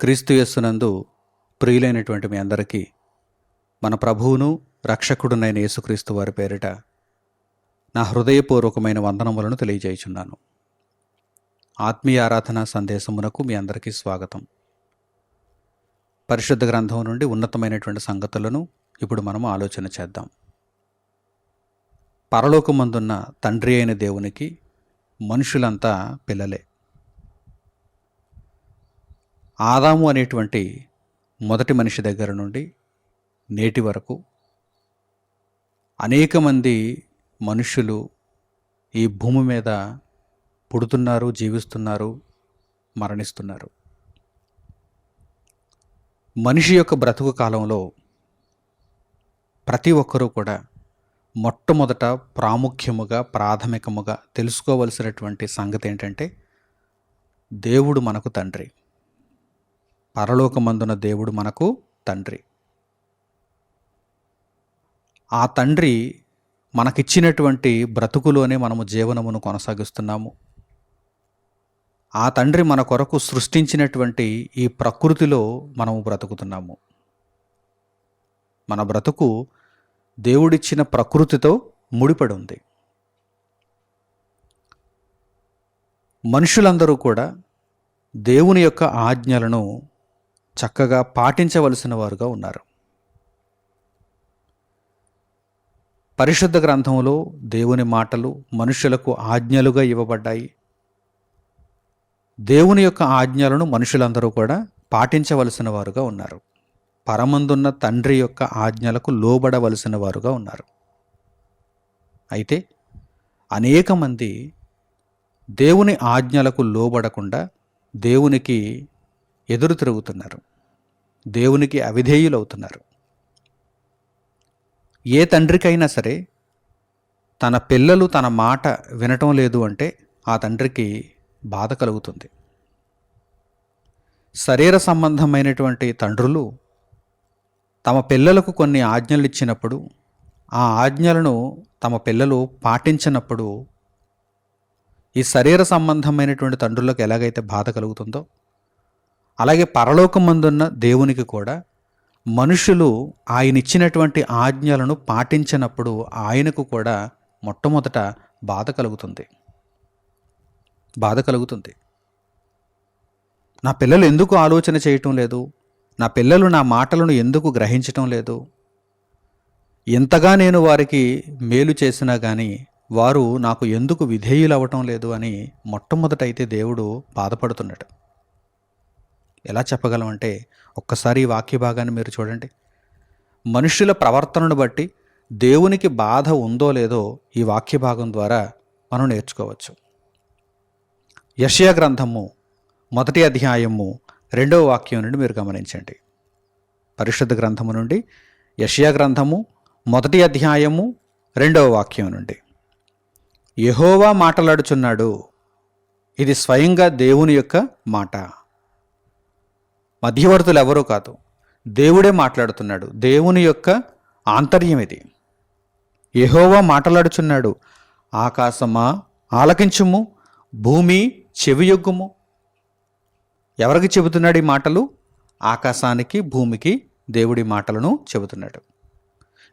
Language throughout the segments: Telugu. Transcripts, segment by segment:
క్రీస్తు యేసునందు ప్రియులైనటువంటి మీ అందరికీ మన ప్రభువును రక్షకుడునైన యేసుక్రీస్తు వారి పేరిట నా హృదయపూర్వకమైన వందనములను తెలియజేయుచున్నాను. ఆత్మీయ ఆరాధన సందేశమునకు మీ అందరికీ స్వాగతం. పరిశుద్ధ గ్రంథం నుండి ఉన్నతమైనటువంటి సంగతులను ఇప్పుడు మనము ఆలోచన చేద్దాం. పరలోకమందున్న తండ్రి అయిన దేవునికి మనుషులంతా పిల్లలే. ఆదాము అనేటువంటి మొదటి మనిషి దగ్గర నుండి నేటి వరకు అనేక మంది మనుషులు ఈ భూమి మీద పుడుతున్నారు, జీవిస్తున్నారు, మరణిస్తున్నారు. మనిషి యొక్క బ్రతుకు కాలంలో ప్రతి ఒక్కరూ కూడా మొట్టమొదట ప్రాముఖ్యముగా ప్రాథమికముగా తెలుసుకోవలసినటువంటి సంగతి ఏంటంటే, దేవుడు మనకు తండ్రి. పరలోకమందున దేవుడు మనకు తండ్రి. ఆ తండ్రి మనకిచ్చినటువంటి బ్రతుకులోనే మనము జీవనమును కొనసాగిస్తున్నాము. ఆ తండ్రి మన కొరకు సృష్టించినటువంటి ఈ ప్రకృతిలో మనము బ్రతుకుతున్నాము. మన బ్రతుకు దేవుడిచ్చిన ప్రకృతితో ముడిపడి ఉంది. మనుషులందరూ కూడా దేవుని యొక్క ఆజ్ఞలను చక్కగా పాటించవలసిన వారుగా ఉన్నారు. పరిశుద్ధ గ్రంథంలో దేవుని మాటలు మనుషులకు ఆజ్ఞలుగా ఇవ్వబడ్డాయి. దేవుని యొక్క ఆజ్ఞలను మనుషులందరూ కూడా పాటించవలసిన వారుగా ఉన్నారు. పరమందున్న తండ్రి యొక్క ఆజ్ఞలకు లోబడవలసిన వారుగా ఉన్నారు. అయితే అనేక మంది దేవుని ఆజ్ఞలకు లోబడకుండా దేవునికి ఎదురు తిరుగుతున్నారు, దేవునికి అవిధేయులవుతున్నారు. ఏ తండ్రికైనా సరే తన పిల్లలు తన మాట వినటం లేదు అంటే ఆ తండ్రికి బాధ కలుగుతుంది. శరీర సంబంధమైనటువంటి తండ్రులు తమ పిల్లలకు కొన్ని ఆజ్ఞలు ఇచ్చినప్పుడు ఆ ఆజ్ఞలను తమ పిల్లలు పాటించినప్పుడు ఈ శరీర సంబంధమైనటువంటి తండ్రులకు ఎలాగైతే బాధ కలుగుతుందో, అలాగే పరలోకమందున్న దేవునికి కూడా మనుషులు ఆయన ఇచ్చినటువంటి ఆజ్ఞలను పాటించినప్పుడు ఆయనకు కూడా మొట్టమొదట బాధ కలుగుతుంది. నా పిల్లలు ఎందుకు ఆలోచన చేయటం లేదు? నా పిల్లలు నా మాటలను ఎందుకు గ్రహించటం లేదు? ఎంతగా నేను వారికి మేలు చేసినా కానీ వారు నాకు ఎందుకు విధేయులు అవ్వటం లేదు అని మొట్టమొదట అయితే దేవుడు బాధపడుతున్నాడు. ఎలా చెప్పగలమంటే, ఒక్కసారి ఈ వాక్య భాగాన్ని మీరు చూడండి. మనుషుల ప్రవర్తనను బట్టి దేవునికి బాధ ఉందో లేదో ఈ వాక్య భాగం ద్వారా మనం నేర్చుకోవచ్చు. యెషయా గ్రంథము 1వ అధ్యాయము 2వ వాక్యం నుండి మీరు గమనించండి. పరిశుద్ధ గ్రంథము నుండి యెషయా గ్రంథము 1వ అధ్యాయము 2వ వాక్యం నుండి. యెహోవా మాటలాడుచున్నాడు. ఇది స్వయంగా దేవుని యొక్క మాట. మధ్యవర్తులు ఎవరూ కాదు, దేవుడే మాట్లాడుతున్నాడు. దేవుని యొక్క ఆంతర్యం ఇది. యెహోవా మాట్లాడుచున్నాడు. ఆకాశమా ఆలకించుము, భూమి చెవియొగ్గుము. ఎవరికి చెబుతున్నాడు ఈ మాటలు? ఆకాశానికి, భూమికి దేవుడి మాటలను చెబుతున్నాడు.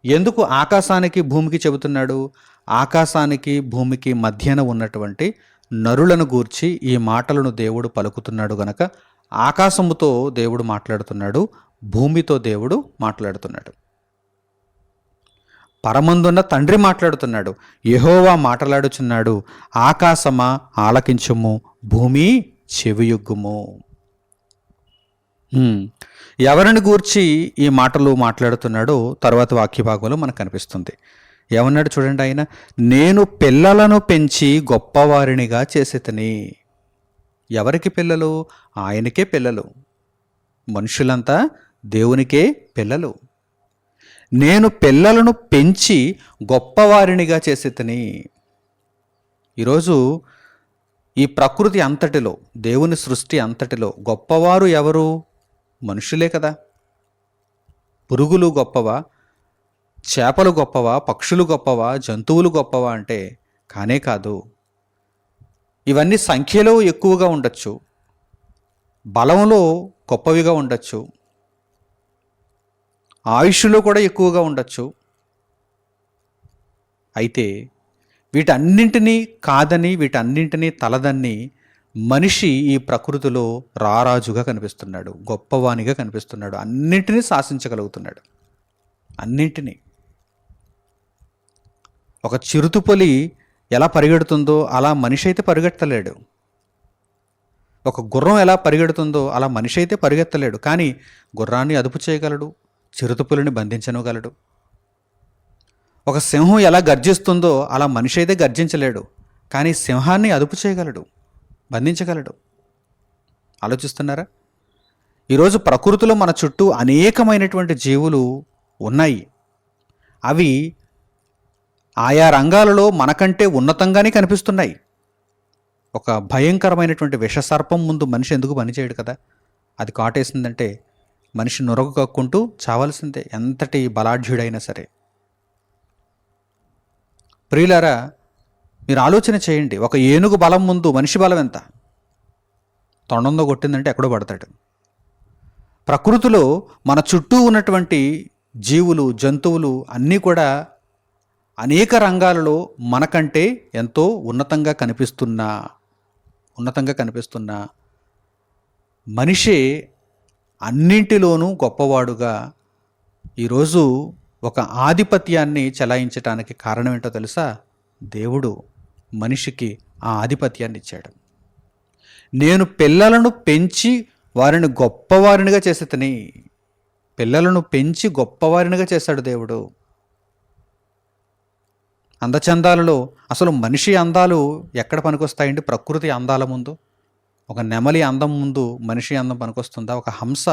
ఎందుకు ఆకాశానికి, భూమికి చెబుతున్నాడు? ఆకాశానికి, భూమికి మధ్యన ఉన్నటువంటి నరులను గూర్చి ఈ మాటలను దేవుడు పలుకుతున్నాడు గనక ఆకాశముతో దేవుడు మాట్లాడుతున్నాడు, భూమితో దేవుడు మాట్లాడుతున్నాడు. పరమందున్న తండ్రి మాట్లాడుతున్నాడు. యెహోవా మాట్లాడుచున్నాడు. ఆకాశమా ఆలకించుము, భూమి చెవియొగ్గుము. ఎవరిని గూర్చి ఈ మాటలు మాట్లాడుతున్నాడో తర్వాత వాక్య భాగంలో మనకు కనిపిస్తుంది. ఏమన్నాడు చూడండి ఆయన, నేను పిల్లలను పెంచి గొప్పవారినిగా చేసేతని. ఎవరికి పిల్లలు? ఆయనకే పిల్లలు. మనుషులంతా దేవునికే పిల్లలు. నేను పిల్లలను పెంచి గొప్పవారినిగా చేసేతని. ఈరోజు ఈ ప్రకృతి అంతటిలో, దేవుని సృష్టి అంతటిలో గొప్పవారు ఎవరు? మనుషులే కదా. పురుగులు గొప్పవా? చేపలు గొప్పవా? పక్షులు గొప్పవా? జంతువులు గొప్పవా అంటే కానే కాదు. ఇవన్నీ సంఖ్యలో ఎక్కువగా ఉండొచ్చు, బలంలో గొప్పవిగా ఉండొచ్చు, ఆయుష్లో కూడా ఎక్కువగా ఉండొచ్చు. అయితే వీటన్నింటినీ కాదని, వీటన్నింటినీ తలదన్ని మనిషి ఈ ప్రకృతిలో రారాజుగా కనిపిస్తున్నాడు, గొప్పవానిగా కనిపిస్తున్నాడు, అన్నింటినీ శాసించగలుగుతున్నాడు. అన్నింటినీ. ఒక చిరుతుపులి ఎలా పరిగెడుతుందో అలా మనిషి అయితే పరిగెత్తలేడు. ఒక గుర్రం ఎలా పరిగెడుతుందో అలా మనిషి అయితే పరిగెత్తలేడు. కానీ గుర్రాన్ని అదుపు చేయగలడు, చిరుతపులిని బంధించనగలడు. ఒక సింహం ఎలా గర్జిస్తుందో అలా మనిషి అయితే గర్జించలేడు. కానీ సింహాన్ని అదుపు చేయగలడు, బంధించగలడు. ఆలోచిస్తున్నారా? ఈరోజు ప్రకృతిలో మన చుట్టూ అనేకమైనటువంటి జీవులు ఉన్నాయి. అవి ఆయా రంగాలలో మనకంటే ఉన్నతంగానే కనిపిస్తున్నాయి. ఒక భయంకరమైనటువంటి విషసర్పం ముందు మనిషి ఎందుకు పనిచేయడు కదా? అది కాటేసిందంటే మనిషి నొరగ కక్కుంటూ చావాల్సిందే, ఎంతటి బలాఢ్యుడైనా సరే. ప్రియులారా, మీరు ఆలోచన చేయండి. ఒక ఏనుగు బలం ముందు మనిషి బలం ఎంత? తొండంలో కొట్టిందంటే ఎక్కడో పడతాడు. ప్రకృతిలో మన చుట్టూ ఉన్నటువంటి జీవులు, జంతువులు అన్నీ కూడా అనేక రంగాలలో మనకంటే ఎంతో ఉన్నతంగా కనిపిస్తున్నా మనిషే అన్నింటిలోనూ గొప్పవాడుగా ఈరోజు ఒక ఆధిపత్యాన్ని చెలాయించటానికి కారణం ఏంటో తెలుసా? దేవుడు మనిషికి ఆ ఆధిపత్యాన్ని ఇచ్చాడు. నేను పిల్లలను పెంచి వారిని గొప్పవారినిగా చేసేతని. పిల్లలను పెంచి గొప్పవారినిగా చేశాడు దేవుడు. అందచందాలలో అసలు మనిషి అందాలు ఎక్కడ పనికొస్తాయండి? ప్రకృతి అందాల ముందు. ఒక నెమలి అందం ముందు మనిషి అందం పనికొస్తుందా? ఒక హంస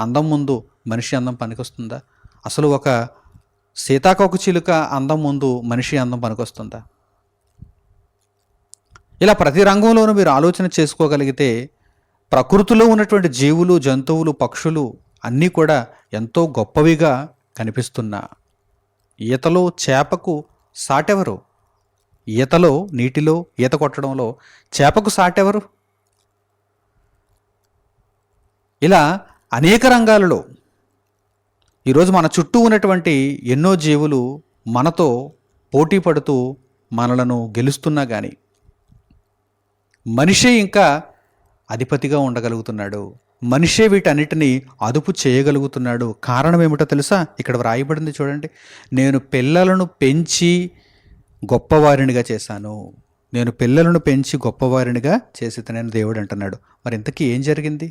అందం ముందు మనిషి అందం పనికొస్తుందా? అసలు ఒక సీతాకోకచిలుక అందం ముందు మనిషి అందం పనికొస్తుందా? ఇలా ప్రతి రంగంలోనూ మీరు ఆలోచన చేసుకోగలిగితే ప్రకృతిలో ఉన్నటువంటి జీవులు, జంతువులు, పక్షులు అన్నీ కూడా ఎంతో గొప్పవిగా కనిపిస్తున్నా ఈతలో చేపకు సాటెవరు? ఈతలో, నీటిలో ఈత కొట్టడంలో చేపకు సాటెవరు? ఇలా అనేక రంగాలలో ఈరోజు మన చుట్టూ ఉన్నటువంటి ఎన్నో జీవులు మనతో పోటీ పడుతూ మనలను గెలుస్తున్నా కానీ మనిషే ఇంకా అధిపతిగా ఉండగలుగుతున్నాడు. మనిషే వీటన్నిటినీ అదుపు చేయగలుగుతున్నాడు. కారణం ఏమిటో తెలుసా? ఇక్కడ వ్రాయబడింది చూడండి. నేను పిల్లలను పెంచి గొప్పవారినిగా చేశాను. నేను పిల్లలను పెంచి గొప్పవారినిగా చేసేతనని దేవుడు అంటున్నాడు. మరి ఇంతకీ ఏం జరిగింది?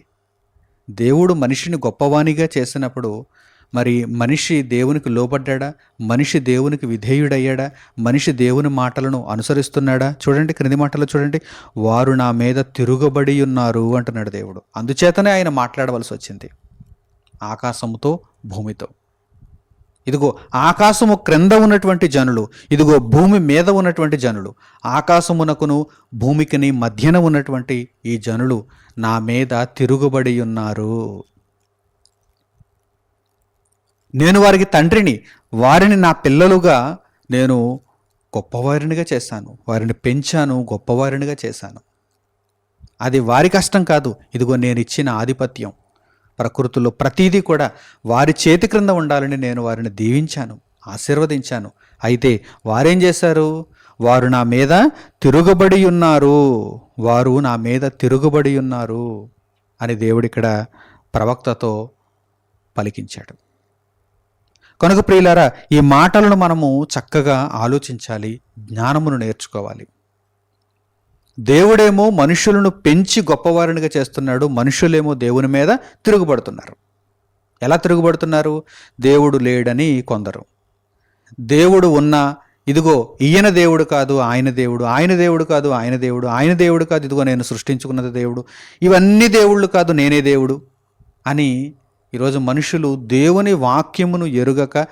దేవుడు మనిషిని గొప్పవానిగా చేసినప్పుడు మరి మనిషి దేవునికి లోబడ్డా? మనిషి దేవునికి విధేయుడయ్యాడా? మనిషి దేవుని మాటలను అనుసరిస్తున్నాడా? చూడండి, క్రింది మాటలు చూడండి. వారు నా మీద తిరుగబడి ఉన్నారు అంటున్నాడు దేవుడు. అందుచేతనే ఆయన మాట్లాడవలసి వచ్చింది ఆకాశముతో, భూమితో. ఇదిగో ఆకాశము క్రింద ఉన్నటువంటి జనులు, ఇదిగో భూమి మీద ఉన్నటువంటి జనులు, ఆకాశమునకును భూమికిని మధ్యన ఉన్నటువంటి ఈ జనులు నా మీద తిరుగుబడి ఉన్నారు. నేను వారికి తండ్రిని, వారిని నా పిల్లలుగా నేను గొప్పవారినిగా చేశాను. వారిని పెంచాను, గొప్పవారినిగా చేశాను. అది వారి కష్టం కాదు. ఇదిగో నేను ఇచ్చిన ఆధిపత్యం. ప్రకృతిలో ప్రతీదీ కూడా వారి చేతి క్రింద ఉండాలని నేను వారిని దీవించాను, ఆశీర్వదించాను. అయితే వారేం చేశారు? వారు నా మీద తిరుగుబడి ఉన్నారు. వారు నా మీద తిరుగుబడి ఉన్నారు అని దేవుడు ఇక్కడ ప్రవక్తతో పలికించాడు. కనుక ప్రియులారా, ఈ మాటలను మనము చక్కగా ఆలోచించాలి, జ్ఞానమును నేర్చుకోవాలి. దేవుడేమో మనుషులను పెంచి గొప్పవారినిగా చేస్తున్నాడు, మనుషులేమో దేవుని మీద తిరుగుబడుతున్నారు. ఎలా తిరుగుబడుతున్నారు? దేవుడు లేడని కొందరు, దేవుడు ఉన్నా ఇదిగో ఈయన దేవుడు కాదు ఆయన దేవుడు, ఆయన దేవుడు కాదు ఆయన దేవుడు, ఆయన దేవుడు కాదు ఇదిగో నేను సృష్టించుకున్నది దేవుడు, ఇవన్నీ దేవుళ్ళు కాదు నేనే దేవుడు అని ఈరోజు మనుషులు దేవుని వాక్యమును ఎరుగక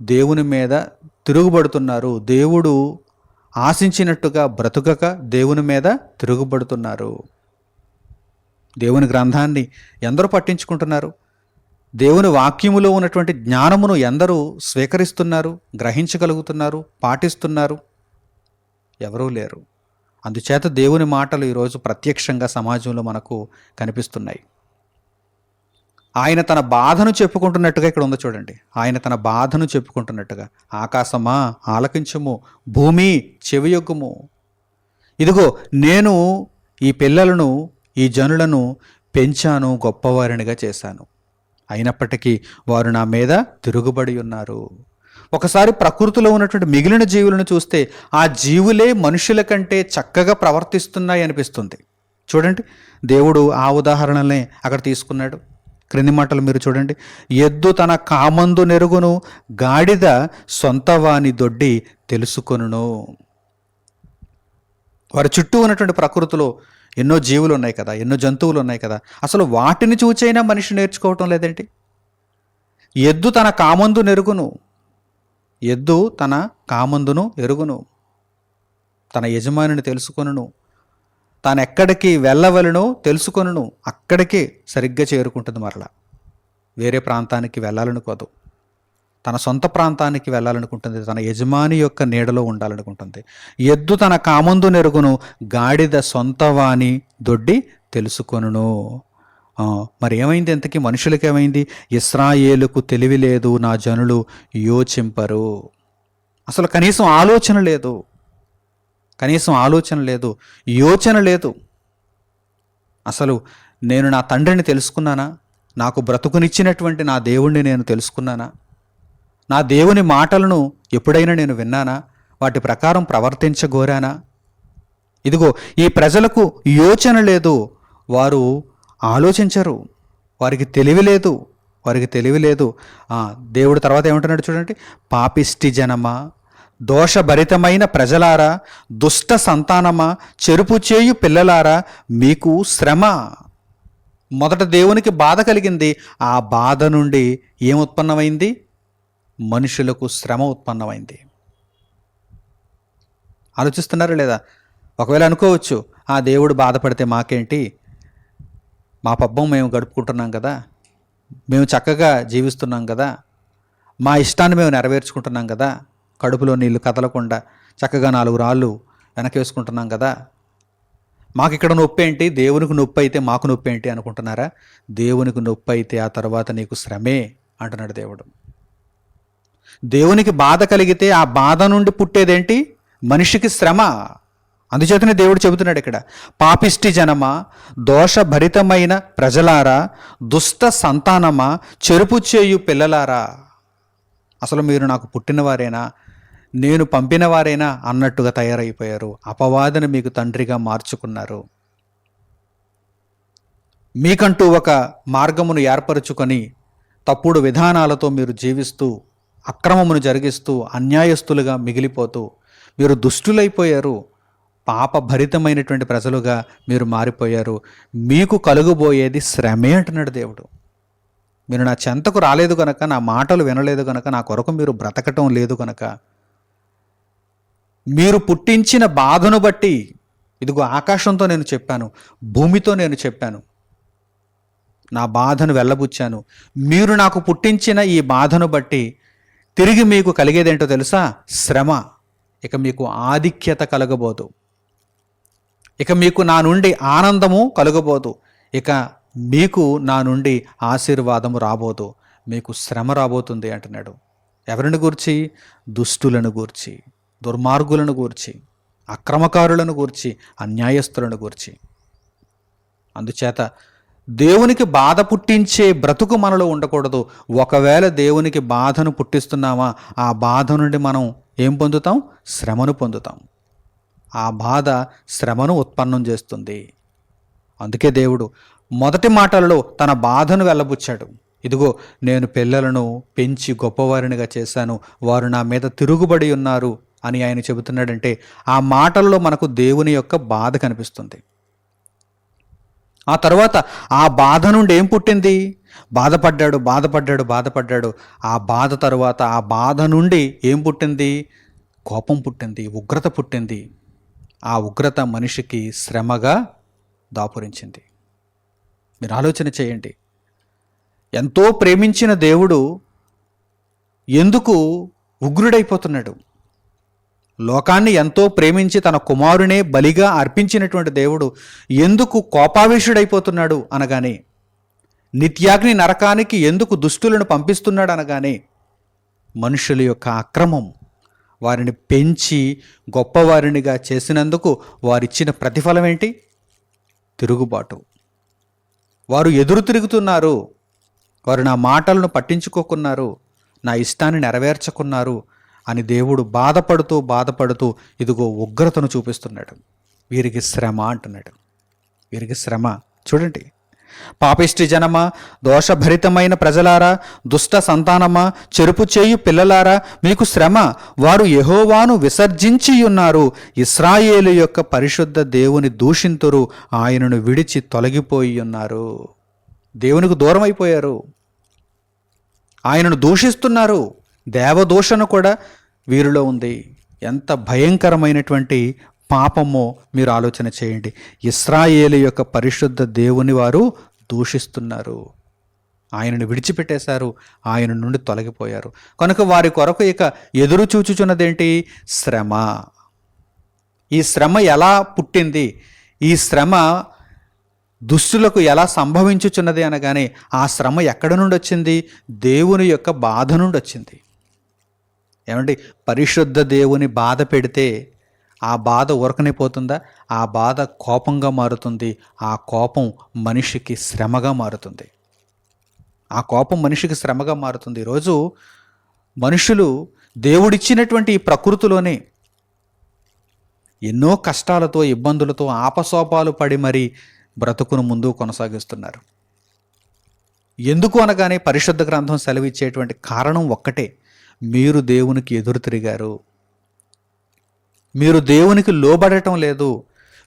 దేవుని మీద తిరుగుబడుతున్నారు. దేవుడు ఆశించినట్టుగా బ్రతుకక దేవుని మీద తిరుగుబడుతున్నారు. దేవుని గ్రంథాన్ని ఎందరూ పట్టించుకుంటున్నారు? దేవుని వాక్యములో ఉన్నటువంటి జ్ఞానమును ఎందరూ స్వీకరిస్తున్నారు, గ్రహించగలుగుతున్నారు, పాటిస్తున్నారు? ఎవరూ లేరు. అందుచేత దేవుని మాటలు ఈరోజు ప్రత్యక్షంగా సమాజంలో మనకు కనిపిస్తున్నాయి. ఆయన తన బాధను చెప్పుకుంటున్నట్టుగా ఇక్కడ ఉందో చూడండి. ఆయన తన బాధను చెప్పుకుంటున్నట్టుగా, ఆకాశమా ఆలకించుము, భూమి చెవియొగ్గుము. ఇదిగో నేను ఈ పిల్లలను, ఈ జనులను పెంచాను, గొప్పవారినిగా చేశాను. అయినప్పటికీ వారు నా మీద తిరుగుబడి ఉన్నారు. ఒకసారి ప్రకృతిలో ఉన్నటువంటి మిగిలిన జీవులను చూస్తే ఆ జీవులే మనుషుల కంటే చక్కగా ప్రవర్తిస్తున్నాయి అనిపిస్తుంది. చూడండి, దేవుడు ఆ ఉదాహరణలనే అక్కడ తీసుకున్నాడు. క్రింది మాటలు మీరు చూడండి. ఎద్దు తన కామందు నెరుగును, గాడిద సొంతవాని దొడ్డి తెలుసుకొనును. వారి చుట్టూ ఉన్నటువంటి ప్రకృతిలో ఎన్నో జీవులు ఉన్నాయి కదా, ఎన్నో జంతువులు ఉన్నాయి కదా, అసలు వాటిని చూచైనా మనిషి నేర్చుకోవటం లేదేంటి? ఎద్దు తన కామందు నెరుగును, ఎద్దు తన కామందును ఎరుగును, తన యజమానిని తెలుసుకొనును, తాను ఎక్కడికి వెళ్ళవలనో తెలుసుకొనును, అక్కడికే సరిగ్గా చేరుకుంటుంది. మరలా వేరే ప్రాంతానికి వెళ్ళాలనుకోదు, తన సొంత ప్రాంతానికి వెళ్ళాలనుకుంటుంది, తన యజమాని యొక్క నీడలో ఉండాలనుకుంటుంది. ఎద్దు తన కామందు నెరుగును, గాడిద సొంతవాని దొడ్డి తెలుసుకొనును. మరి ఏమైంది? ఎంతకీ మనుషులకి ఏమైంది? ఇశ్రాయేలుకు తెలివి లేదు, నా జనులు యోచింపరు. అసలు కనీసం ఆలోచన లేదు, కనీసం ఆలోచన లేదు, యోచన లేదు. అసలు నేను నా తండ్రిని తెలుసుకున్నానా? నాకు బ్రతుకునిచ్చినటువంటి నా దేవుణ్ణి నేను తెలుసుకున్నానా? నా దేవుని మాటలను ఎప్పుడైనా నేను విన్నానా? వాటి ప్రకారం ప్రవర్తించగోరానా? ఇదిగో ఈ ప్రజలకు యోచన లేదు, వారు ఆలోచించరు, వారికి తెలివి లేదు, వారికి తెలివి లేదు. దేవుడు తర్వాత ఏమంటున్నాడు చూడండి. పాపిష్టి జనమా, దోషభరితమైన ప్రజలారా, దుష్ట సంతానమా, చెరుపు చేయు పిల్లలారా, మీకు శ్రమ. మొదట దేవునికి బాధ కలిగింది, ఆ బాధ నుండి ఏం ఉత్పన్నమైంది? మనుషులకు శ్రమ ఉత్పన్నమైంది. ఆలోచిస్తున్నారా లేదా? ఒకవేళ అనుకోవచ్చు, ఆ దేవుడు బాధపడితే మాకేంటి, మా పబ్బం మేము గడుపుకుంటున్నాం కదా, మేము చక్కగా జీవిస్తున్నాం కదా, మా ఇష్టాన్ని మేము నెరవేర్చుకుంటున్నాం కదా, కడుపులో నీళ్లు కదలకుండా చక్కగా 4 రాళ్ళు వెనకేసుకుంటున్నాం కదా, మాకు ఇక్కడ నొప్పి ఏంటి, దేవునికి నొప్పి అయితే మాకు నొప్పి ఏంటి అనుకుంటున్నారా? దేవునికి నొప్పి అయితే ఆ తర్వాత నీకు శ్రమే అంటున్నాడు దేవుడు. దేవునికి బాధ కలిగితే ఆ బాధ నుండి పుట్టేదేంటి? మనిషికి శ్రమ. అందుచేతనే దేవుడు చెబుతున్నాడు ఇక్కడ, పాపిష్టి జనమా, దోషభరితమైన ప్రజలారా, దుష్ట సంతానమా, చెరుపు చేయు పిల్లలారా. అసలు మీరు నాకు పుట్టినవారేనా, నేను పంపినవారేనా అన్నట్టుగా తయారైపోయారు. అపవాదిని మీకు తండ్రిగా మార్చుకున్నారు. మీకంటూ ఒక మార్గమును ఏర్పరచుకొని తప్పుడు విధానాలతో మీరు జీవిస్తూ, అక్రమమును జరిగిస్తూ, అన్యాయస్తులుగా మిగిలిపోతూ మీరు దుష్టులైపోయారు. పాపభరితమైనటువంటి ప్రజలుగా మీరు మారిపోయారు. మీకు కలుగుబోయేది శ్రమే అంటున్నాడు దేవుడు. మీరు నా చెంతకు రాలేదు కనుక, నా మాటలు వినలేదు కనుక, నా కొరకు మీరు బ్రతకటం లేదు కనుక, మీరు పుట్టించిన బాధను బట్టి, ఇదిగో ఆకాశంతో నేను చెప్పాను, భూమితో నేను చెప్పాను, నా బాధను వెళ్ళబుచ్చాను. మీరు నాకు పుట్టించిన ఈ బాధను బట్టి తిరిగి మీకు కలిగేదేంటో తెలుసా? శ్రమ. ఇక మీకు ఆధిక్యత కలగబోదు, ఇక మీకు నా నుండి ఆనందము కలగబోదు, ఇక మీకు నా నుండి ఆశీర్వాదము రాబోదు, మీకు శ్రమ రాబోతుంది అంటున్నాడు. ఎవరిని గూర్చి? దుష్టులను గూర్చి, దుర్మార్గులను గూర్చి, అక్రమకారులను గూర్చి, అన్యాయస్తులను గూర్చి. అందుచేత దేవునికి బాధ పుట్టించే బ్రతుకు మనలో ఉండకూడదు. ఒకవేళ దేవునికి బాధను పుట్టిస్తున్నామా, ఆ బాధ నుండి మనం ఏం పొందుతాం? శ్రమను పొందుతాం. ఆ బాధ శ్రమను ఉత్పన్నం చేస్తుంది. అందుకే దేవుడు మొదటి మాటలలో తన బాధను వెళ్ళబుచ్చాడు. ఇదిగో నేను పిల్లలను పెంచి గొప్పవారినిగా చేశాను, వారు నా మీద తిరుగుబడి ఉన్నారు అని ఆయన చెబుతున్నాడంటే ఆ మాటల్లో మనకు దేవుని యొక్క బాధ కనిపిస్తుంది. ఆ తర్వాత ఆ బాధ నుండి ఏం పుట్టింది? బాధపడ్డాడు, బాధపడ్డాడు, బాధపడ్డాడు. ఆ బాధ తరువాత ఆ బాధ నుండి ఏం పుట్టింది? కోపం పుట్టింది, ఉగ్రత పుట్టింది. ఆ ఉగ్రత మనిషికి శ్రమగా దాపురించింది. మీరు ఆలోచన చేయండి, ఎంతో ప్రేమించిన దేవుడు ఎందుకు ఉగ్రుడైపోతున్నాడు? లోకాన్ని ఎంతో ప్రేమించి తన కుమారునే బలిగా అర్పించినటువంటి దేవుడు ఎందుకు కోపావేశుడైపోతున్నాడు అనగానే, నిత్యాగ్ని నరకానికి ఎందుకు దుష్టులను పంపిస్తున్నాడు అనగానే, మనుషుల యొక్క అక్రమం వారిని పెంచి గొప్పవారినిగా చేసినందుకు వారిచ్చిన ప్రతిఫలం ఏంటి? తిరుగుబాటు. వారు ఎదురు తిరుగుతున్నారు, వారు నా మాటలను పట్టించుకోకున్నారు, నా ఇష్టాన్ని నెరవేర్చకున్నారు అని దేవుడు బాధపడుతూ ఇదిగో ఉగ్రతను చూపిస్తున్నాడు. వీరికి శ్రమ అంటున్నాడు. వీరికి శ్రమ. చూడండి, పాపిష్టి జనమా, దోషభరితమైన ప్రజలారా, దుష్ట సంతానమా, చెరుపు చేయు పిల్లలారా, మీకు శ్రమ. వారు యెహోవాను విసర్జించి ఉన్నారు, ఇశ్రాయేలు యొక్క పరిశుద్ధ దేవుని దూషింతురు, ఆయనను విడిచి తొలగిపోయి ఉన్నారు. దేవునికి దూరం అయిపోయారు, ఆయనను దూషిస్తున్నారు. దేవదూషణ కూడా వీరిలో ఉంది. ఎంత భయంకరమైనటువంటి పాపమో మీరు ఆలోచన చేయండి. ఇశ్రాయేలు యొక్క పరిశుద్ధ దేవుని వారు దూషిస్తున్నారు, ఆయనను విడిచిపెట్టేశారు, ఆయన నుండి తొలగిపోయారు. కనుక వారి కొరకు ఇక ఎదురు చూచుచున్నదేంటి? శ్రమ. ఈ శ్రమ ఎలా పుట్టింది? ఈ శ్రమ దుష్టులకు ఎలా సంభవించుచున్నది అనగానే, ఆ శ్రమ ఎక్కడి నుండి వచ్చింది? దేవుని యొక్క బాధ నుండి వచ్చింది. ఏమండి, పరిశుద్ధ దేవుని బాధ పెడితే ఆ బాధ ఊరకనే పోతుందా? ఆ బాధ కోపంగా మారుతుంది. ఆ కోపం మనిషికి శ్రమగా మారుతుంది. ఈరోజు మనుషులు దేవుడిచ్చినటువంటి ఈ ప్రకృతిలోనే ఎన్నో కష్టాలతో, ఇబ్బందులతో, ఆపసోపాలు పడి మరీ బ్రతుకును ముందు కొనసాగిస్తున్నారు. ఎందుకు అనగానే పరిశుద్ధ గ్రంథం సెలవిచ్చేటువంటి కారణం ఒక్కటే: మీరు దేవునికి ఎదురు తిరిగారు, మీరు దేవునికి లోబడటం లేదు,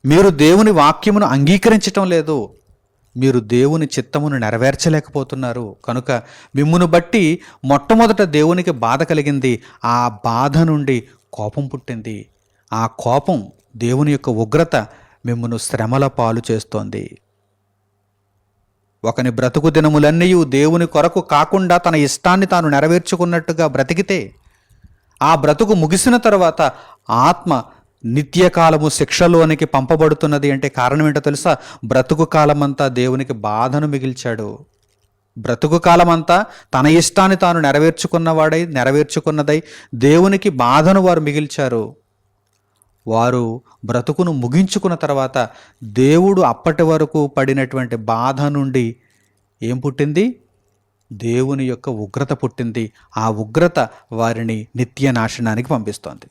మీరు దేవుని వాక్యమును అంగీకరించటం లేదు, మీరు దేవుని చిత్తమును నెరవేర్చలేకపోతున్నారు. కనుక మిమ్మును బట్టి మొట్టమొదట దేవునికి బాధ కలిగింది. ఆ బాధ నుండి కోపం పుట్టింది. ఆ కోపం, దేవుని యొక్క ఉగ్రత మిమ్మును శ్రమల పాలు చేస్తోంది. ఒకని బ్రతుకు దినములన్నీ దేవుని కొరకు కాకుండా తన ఇష్టాన్ని తాను నెరవేర్చుకున్నట్టుగా బ్రతికితే, ఆ బ్రతుకు ముగిసిన తర్వాత ఆత్మ నిత్యకాలము శిక్షలోనికి పంపబడుతున్నది. అంటే కారణం ఏంటో తెలుసా? బ్రతుకు కాలమంతా దేవునికి బాధను మిగిల్చాడు. బ్రతుకు కాలమంతా తన ఇష్టాన్ని తాను నెరవేర్చుకున్నదై దేవునికి బాధను వారు మిగిల్చారు. వారు బ్రతుకును ముగించుకున్న తర్వాత దేవుడు అప్పటి వరకు పడినటువంటి బాధ నుండి ఏం పుట్టింది? దేవుని యొక్క ఉగ్రత పుట్టింది. ఆ ఉగ్రత వారిని నిత్య నాశనానికి పంపిస్తోంది.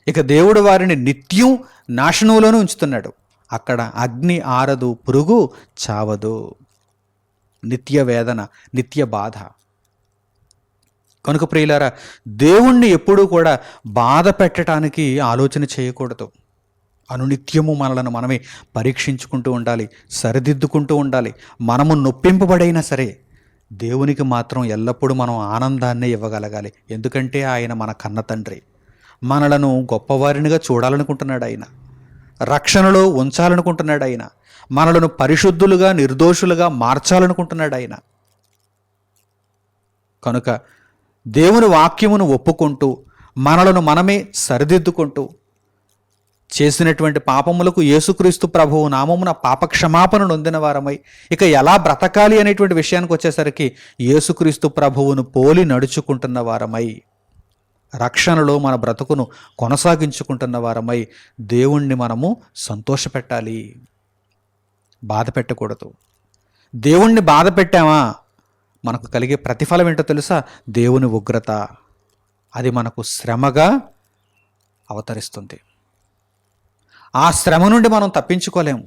ఇక దేవుడు వారిని నిత్యం నాశనంలోనే ఉంచుతున్నాడు. అక్కడ అగ్ని ఆరదు, పురుగు చావదు. నిత్య వేదన, నిత్య బాధ. కనుక ప్రియులారా, దేవుణ్ణి ఎప్పుడూ కూడా బాధ పెట్టడానికి ఆలోచన చేయకూడదు. అనునిత్యము మనలను మనమే పరీక్షించుకుంటూ ఉండాలి, సరిదిద్దుకుంటూ ఉండాలి. మనము నొప్పింపబడైనా సరే దేవునికి మాత్రం ఎల్లప్పుడూ మనం ఆనందాన్నే ఇవ్వగలగాలి. ఎందుకంటే ఆయన మన కన్న తండ్రి. మనలను గొప్పవారినిగా చూడాలనుకుంటున్నాడు ఆయన. రక్షణలో ఉంచాలనుకుంటున్నాడు ఆయన. మనలను పరిశుద్ధులుగా, నిర్దోషులుగా మార్చాలనుకుంటున్నాడు ఆయన. కనుక దేవుని వాక్యమును ఒప్పుకుంటూ, మనలను మనమే సరిదిద్దుకుంటూ, చేసినటువంటి పాపములకు యేసుక్రీస్తు ప్రభువు నామమున పాపక్షమాపణ నొందిన వారమై ఇక ఎలా బ్రతకాలి అనేటువంటి విషయానికి వచ్చేసరికి యేసుక్రీస్తు ప్రభువును పోలి నడుచుకుంటున్న వారమై, రక్షణలో మన బ్రతుకును కొనసాగించుకుంటున్న వారమై దేవుణ్ణి మనము సంతోషపెట్టాలి, బాధ పెట్టకూడదు. దేవుణ్ణి బాధ పెట్టామా, మనకు కలిగే ప్రతిఫలం ఏంటో తెలుసా? దేవుని ఉగ్రత. అది మనకు శ్రమగా అవతరిస్తుంది. ఆ శ్రమ నుండి మనం తప్పించుకోలేము.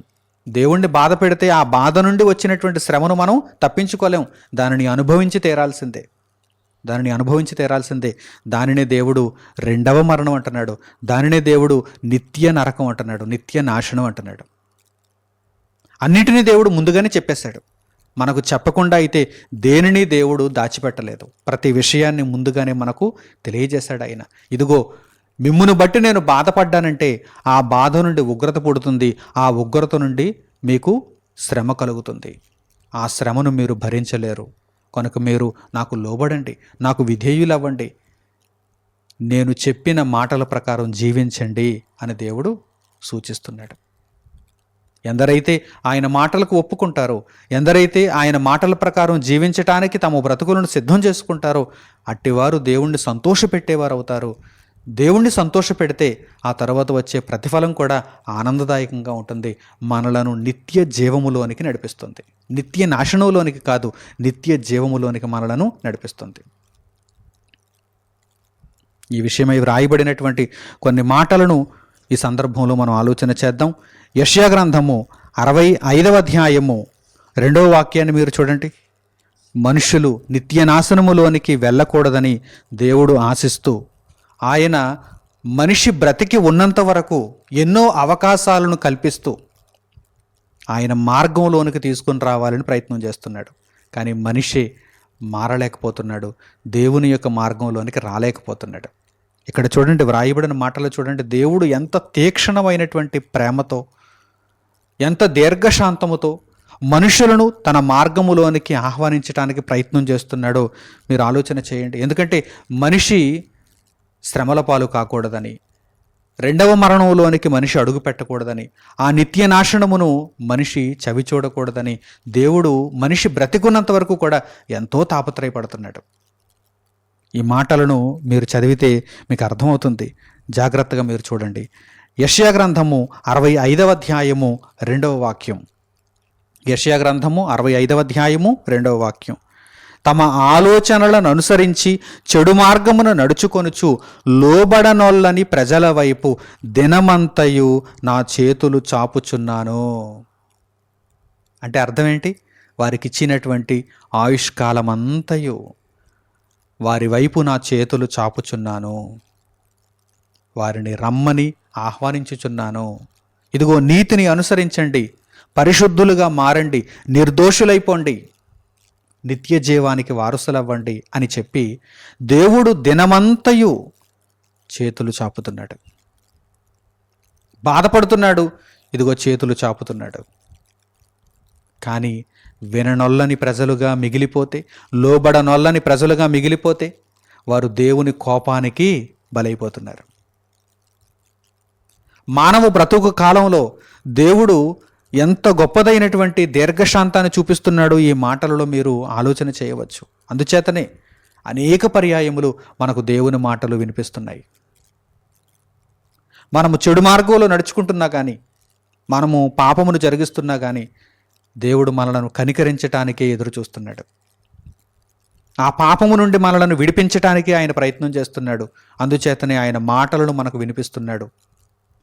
దేవుణ్ణి బాధ పెడితే ఆ బాధ నుండి వచ్చినటువంటి శ్రమను మనం తప్పించుకోలేము. దానిని అనుభవించి తీరాల్సిందే. దానినే దేవుడు రెండవ మరణం అంటున్నాడు. దానినే దేవుడు నిత్య నరకం అంటున్నాడు, నిత్య నాశనం అంటున్నాడు. అన్నిటినీ దేవుడు ముందుగానే చెప్పేశాడు. మనకు చెప్పకుండా అయితే దేనిని దేవుడు దాచిపెట్టలేదు. ప్రతి విషయాన్ని ముందుగానే మనకు తెలియజేశాడు ఆయన. ఇదిగో, మిమ్మును బట్టి నేను బాధపడ్డానంటే ఆ బాధ నుండి ఉగ్రత పుడుతుంది. ఆ ఉగ్రత నుండి మీకు శ్రమ కలుగుతుంది. ఆ శ్రమను మీరు భరించలేరు. కనుక మీరు నాకు లోబడండి, నాకు విధేయులవ్వండి. నేను చెప్పిన మాటల ప్రకారం జీవించండి అని దేవుడు సూచిస్తున్నాడు. ఎందరైతే ఆయన మాటలకు ఒప్పుకుంటారో, ఎందరైతే ఆయన మాటల ప్రకారం జీవించటానికి తమ బ్రతుకులను సిద్ధం చేసుకుంటారో అట్టివారు దేవుణ్ణి సంతోషపెట్టేవారు అవుతారు. దేవుణ్ణి సంతోషపెడితే ఆ తర్వాత వచ్చే ప్రతిఫలం కూడా ఆనందదాయకంగా ఉంటుంది. మనలను నిత్య జీవములోనికి నడిపిస్తుంది. నిత్య నాశనంలోనికి కాదు, నిత్య జీవములోనికి మనలను నడిపిస్తుంది. ఈ విషయమై వ్రాయబడినటువంటి కొన్ని మాటలను ఈ సందర్భంలో మనం ఆలోచన చేద్దాం. యెషయా గ్రంథము 65వ అధ్యాయము 2వ వాక్యాన్ని మీరు చూడండి. మనుషులు నిత్య నాశనములోనికి వెళ్ళకూడదని దేవుడు ఆశిస్తూ, ఆయన మనిషి బ్రతికి ఉన్నంత వరకు ఎన్నో అవకాశాలను కల్పిస్తూ ఆయన మార్గంలోనికి తీసుకుని రావాలని ప్రయత్నం చేస్తున్నాడు. కానీ మనిషి మారలేకపోతున్నాడు, దేవుని యొక్క మార్గంలోనికి రాలేకపోతున్నాడు. ఇక్కడ చూడండి, వ్రాయబడిన మాటలు చూడండి, దేవుడు ఎంత తీక్షణమైనటువంటి ప్రేమతో, ఎంత దీర్ఘశాంతముతో మనుషులను తన మార్గములోనికి ఆహ్వానించడానికి ప్రయత్నం చేస్తున్నాడో మీరు ఆలోచన చేయండి. ఎందుకంటే మనిషి శ్రమల పాలు కాకూడదని, రెండవ మరణంలోనికి మనిషి అడుగు పెట్టకూడదని, ఆ నిత్య నాశనమును మనిషి చవి చూడకూడదని దేవుడు మనిషి బ్రతికున్నంత వరకు కూడా ఎంతో తాపత్రయపడుతున్నాడు. ఈ మాటలను మీరు చదివితే మీకు అర్థమవుతుంది. జాగ్రత్తగా మీరు చూడండి. యెషయా గ్రంథము 65వ అధ్యాయము 2వ వాక్యం. యెషయా గ్రంథము 65వ అధ్యాయము 2వ వాక్యం. తమ ఆలోచనలను అనుసరించి చెడు మార్గమును నడుచుకొనుచు లోబడనొల్లని ప్రజల వైపు దినమంతయు నా చేతులు చాపుచున్నాను. అంటే అర్థం ఏంటి? వారికి ఇచ్చినటువంటి ఆయుష్కాలమంతయు వారి వైపు నా చేతులు చాపుచున్నాను, వారిని రమ్మని ఆహ్వానించుచున్నాను. ఇదిగో నీతిని అనుసరించండి, పరిశుద్ధులుగా మారండి, నిర్దోషులైపోండి, నిత్య జీవానికి వారసులవ్వండి అని చెప్పి దేవుడు దినమంతయు చేతులు చాపుతున్నాడు. బాధపడుతున్నాడు, ఇదిగో చేతులు చాపుతున్నాడు. కానీ విననొల్లని ప్రజలుగా మిగిలిపోతే, లోబడనొల్లని ప్రజలుగా మిగిలిపోతే వారు దేవుని కోపానికి బలైపోతున్నారు. మానవ బ్రతుకు కాలంలో దేవుడు ఎంత గొప్పదైనటువంటి దీర్ఘశాంతాన్ని చూపిస్తున్నాడో ఈ మాటలలో మీరు ఆలోచన చేయవచ్చు. అందుచేతనే అనేక పర్యాయములు మనకు దేవుని మాటలు వినిపిస్తున్నాయి. మనము చెడు మార్గంలో నడుచుకుంటున్నా కానీ, మనము పాపమును జరిగిస్తున్నా కానీ దేవుడు మనలను కనికరించటానికే ఎదురు చూస్తున్నాడు. ఆ పాపము నుండి మనలను విడిపించటానికే ఆయన ప్రయత్నం చేస్తున్నాడు. అందుచేతనే ఆయన మాటలను మనకు వినిపిస్తున్నాడు,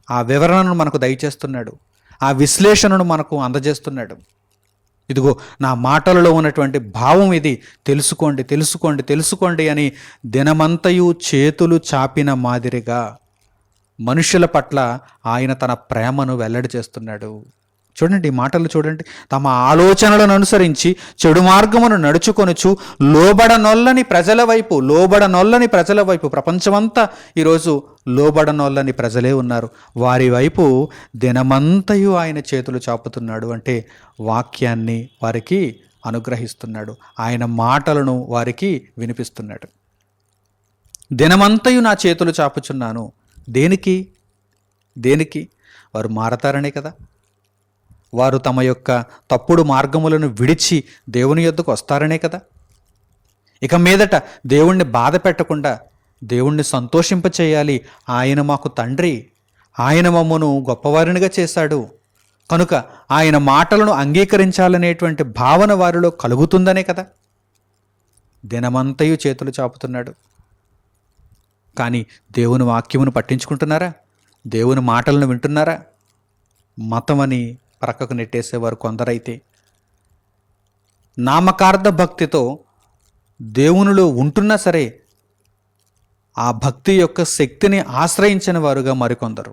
ఆ వివరణను మనకు దయచేస్తున్నాడు, ఆ విశ్లేషణను మనకు అందజేస్తున్నాడు. ఇదిగో నా మాటలలో ఉన్నటువంటి భావం ఇది, తెలుసుకోండి తెలుసుకోండి తెలుసుకోండి అని దినమంతయు చేతులు చాపిన మాదిరిగా మనుషుల పట్ల ఆయన తన ప్రేమను వెల్లడి చేస్తున్నాడు. చూడండి, ఈ మాటలు చూడండి. తమ ఆలోచనలను అనుసరించి చెడు మార్గమును నడుచుకొనుచు లోబడనొల్లని ప్రజల వైపు ప్రపంచమంతా ఈరోజు లోబడనొల్లని ప్రజలే ఉన్నారు. వారి వైపు దినమంతయు ఆయన చేతులు చాపుతున్నాడు. అంటే వాక్యాన్ని వారికి అనుగ్రహిస్తున్నాడు, ఆయన మాటలను వారికి వినిపిస్తున్నాడు. దినమంతయు నా చేతులు చాపుచున్నాను. దేనికి? వారు మారతారనే కదా. వారు తమ యొక్క తప్పుడు మార్గములను విడిచి దేవుని యొద్దకు వస్తారనే కదా. ఇక మీదట దేవుణ్ణి బాధ పెట్టకుండా దేవుణ్ణి సంతోషింపచేయాలి. ఆయన మాకు తండ్రి, ఆయన మమ్మను గొప్పవారినిగా చేశాడు కనుక ఆయన మాటలను అంగీకరించాలనేటువంటి భావన వారిలో కలుగుతుందనే కదా దినమంతయు చేతులు చాపుతున్నాడు. కానీ దేవుని వాక్యమును పట్టించుకుంటున్నారా? దేవుని మాటలను వింటున్నారా? మతమని ప్రక్కకు నెట్టేసేవారు కొందరైతే నామకార్థ భక్తితో దేవునిలో ఉంటున్నా సరే ఆ భక్తి యొక్క శక్తిని ఆశ్రయించిన వారుగా మరికొందరు.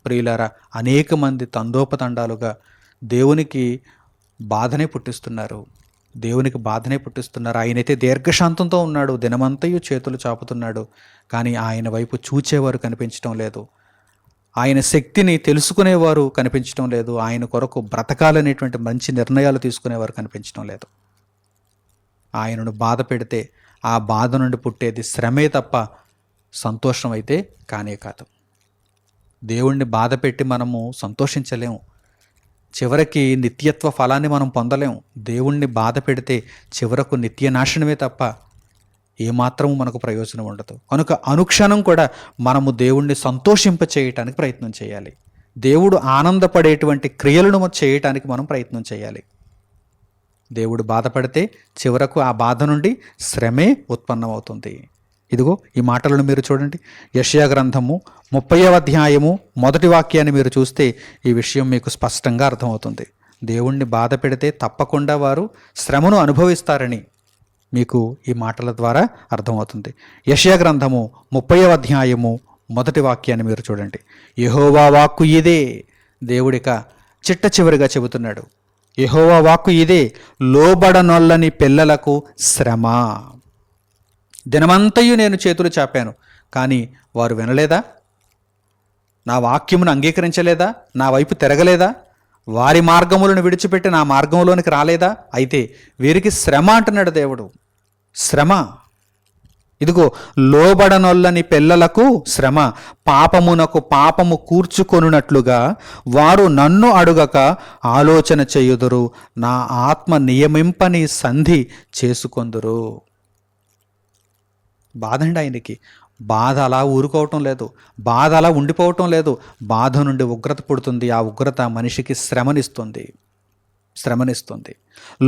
ప్రియులారా, అనేక మంది తండోపతండాలుగా దేవునికి బాధనే పుట్టిస్తున్నారు. ఆయనైతే దీర్ఘశాంతంతో ఉన్నాడు, దినమంతయు చేతులు చాపుతున్నాడు. కానీ ఆయన వైపు చూచేవారు కనిపించడం లేదు, ఆయన శక్తిని తెలుసుకునేవారు కనిపించడం లేదు, ఆయన కొరకు బ్రతకాలనేటువంటి మంచి నిర్ణయాలు తీసుకునేవారు కనిపించడం లేదు. ఆయనను బాధ పెడితే ఆ బాధ నుండి పుట్టేది శ్రమే తప్ప సంతోషం అయితే కానే కాదు. దేవుణ్ణి బాధ పెట్టి మనము సంతోషించలేము. చివరికి నిత్యత్వ ఫలాన్ని మనం పొందలేము. దేవుణ్ణి బాధ పెడితే చివరకు నిత్య నాశనమే తప్ప ఏమాత్రము మనకు ప్రయోజనం ఉండదు. కనుక అనుక్షణం కూడా మనము దేవుణ్ణి సంతోషింప చేయటానికి ప్రయత్నం చేయాలి. దేవుడు ఆనందపడేటువంటి క్రియలను చేయటానికి మనం ప్రయత్నం చేయాలి. దేవుడు బాధపడితే చివరకు ఆ బాధ నుండి శ్రమే ఉత్పన్నమవుతుంది. ఇదిగో ఈ మాటలను మీరు చూడండి. యెషయా గ్రంథము 30వ అధ్యాయము 1వ వాక్యాన్ని మీరు చూస్తే ఈ విషయం మీకు స్పష్టంగా అర్థమవుతుంది. దేవుణ్ణి బాధ పెడితే తప్పకుండా వారు శ్రమను అనుభవిస్తారని మీకు ఈ మాటల ద్వారా అర్థమవుతుంది. యెషయా గ్రంథము 30వ అధ్యాయము 1వ వాక్యాన్ని మీరు చూడండి. యెహోవా వాక్కు ఇదే. దేవుడిక చిట్ట చివరిగా చెబుతున్నాడు. యెహోవా వాక్కు ఇదే, లోబడనొల్లని పిల్లలకు శ్రమ. దినమంతయు నేను చేతులు చాపాను, కానీ వారు వినలేదా? నా వాక్యమును అంగీకరించలేదా? నా వైపు తిరగలేదా? వారి మార్గములను విడిచిపెట్టి నా మార్గంలోనికి రాలేదా? అయితే వీరికి శ్రమ అంటున్నాడు దేవుడు. శ్రమ. ఇదిగో లోబడనొల్లని పిల్లలకు శ్రమ, పాపమునకు పాపము కూర్చుకొనున్నట్లుగా వారు నన్ను అడుగక ఆలోచన చేయుదురు, నా ఆత్మ నియమింపని సంధి చేసుకొందురు. బాధండి ఆయనకి. బాధ అలా ఊరుకోవటం లేదు, బాధ అలా ఉండిపోవటం లేదు. బాధ నుండి ఉగ్రత పుడుతుంది. ఆ ఉగ్రత మనిషికి శ్రమనిస్తుంది.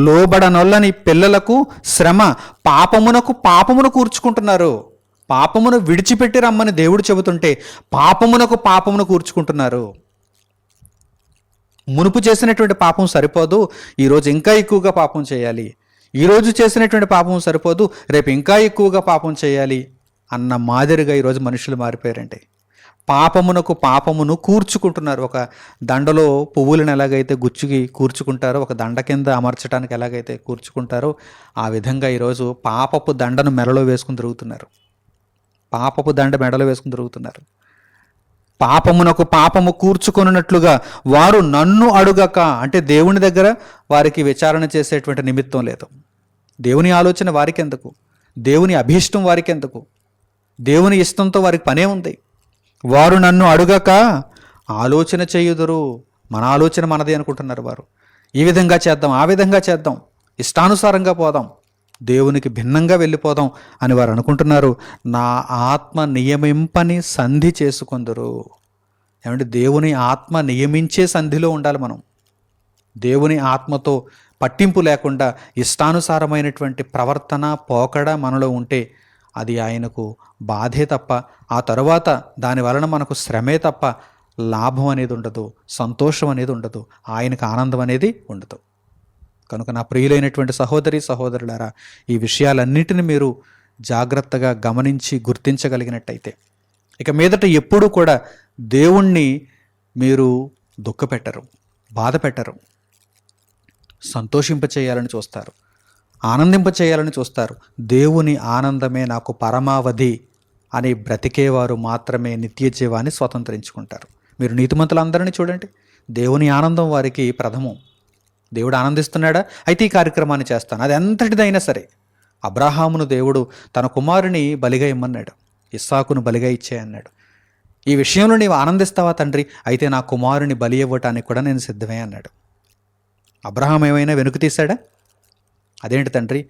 లోబడనొల్లని పిల్లలకు శ్రమ, పాపమునకు పాపమును కూర్చుకుంటున్నారు. పాపమును విడిచిపెట్టి రమ్మని దేవుడు చెబుతుంటే పాపమునకు పాపమును కూర్చుకుంటున్నారు. మునుపు చేసినటువంటి పాపం సరిపోదు, ఈరోజు ఇంకా ఎక్కువగా పాపం చేయాలి. ఈరోజు చేసినటువంటి పాపం సరిపోదు, రేపు ఇంకా ఎక్కువగా పాపం చేయాలి అన్న మాదిరిగా ఈరోజు మనుషులు మారిపోయారండి. పాపమునకు పాపమును కూర్చుకుంటున్నారు. ఒక దండలో పువ్వులను ఎలాగైతే గుచ్చుకి కూర్చుకుంటారో, ఒక దండ కింద అమర్చడానికి ఎలాగైతే కూర్చుకుంటారో, ఆ విధంగా ఈరోజు పాపపు దండను మెడలో వేసుకుని తిరుగుతున్నారు. పాపమునకు పాపము కూర్చుకొనున్నట్లుగా వారు నన్ను అడుగక, అంటే దేవుని దగ్గర వారికి విచారణ చేసేటువంటి నిమిత్తం లేదు. దేవుని ఆలోచన వారికి ఎందుకు? దేవుని అభీష్టం వారికి ఎందుకు? దేవుని ఇష్టంతో వారికి పనే ఉంది. వారు నన్ను అడుగక ఆలోచన చేయుదురు. మన ఆలోచన మనదే అనుకుంటున్నారు వారు. ఈ విధంగా చేద్దాం, ఆ విధంగా చేద్దాం, ఇష్టానుసారంగా పోదాం, దేవునికి భిన్నంగా వెళ్ళిపోదాం అని వారు అనుకుంటున్నారు. నా ఆత్మ నియమింపని సంధి చేసుకొందురు. ఏమంటే దేవుని ఆత్మ నియమించే సంధిలో ఉండాలి మనం. దేవుని ఆత్మతో పట్టింపు లేకుండా ఇష్టానుసారమైనటువంటి ప్రవర్తన పోకడ మనలో ఉంటే అది ఆయనకు బాధే తప్ప, ఆ తరువాత దాని వలన మనకు శ్రమే తప్ప లాభం అనేది ఉండదు, సంతోషం అనేది ఉండదు, ఆయనకు ఆనందం అనేది ఉండదు. కనుక నా ప్రియులైనటువంటి సహోదరి సహోదరులారా, ఈ విషయాలన్నిటిని మీరు జాగ్రత్తగా గమనించి గుర్తించగలిగినట్టయితే ఇక మీదట ఎప్పుడూ కూడా దేవుణ్ణి మీరు దుఃఖపెట్టరు, బాధ పెట్టరు, సంతోషింపచేయాలని చూస్తారు, ఆనందింపచేయాలని చూస్తారు. దేవుని ఆనందమే నాకు పరమావధి అని బ్రతికేవారు మాత్రమే నిత్య జీవాన్ని స్వతంత్రించుకుంటారు. మీరు నీతిమంతులందరినీ చూడండి, దేవుని ఆనందం వారికి ప్రథమం. దేవుడు ఆనందిస్తున్నాడా? అయితే ఈ కార్యక్రమాన్ని చేస్తాను, అది ఎంతటిదైనా సరే. అబ్రాహామును దేవుడు తన కుమారుని బలిగా ఇమ్మన్నాడు, ఇస్సాకును బలిగా ఇచ్చే అన్నాడు. ఈ విషయంలో నీవు ఆనందిస్తావా తండ్రి? అయితే నా కుమారుని బలి ఇవ్వటానికి కూడా నేను సిద్ధమే అన్నాడు. అబ్రహాం ఏమైనా వెనుక తీశాడా? అదేంటి తండ్రి,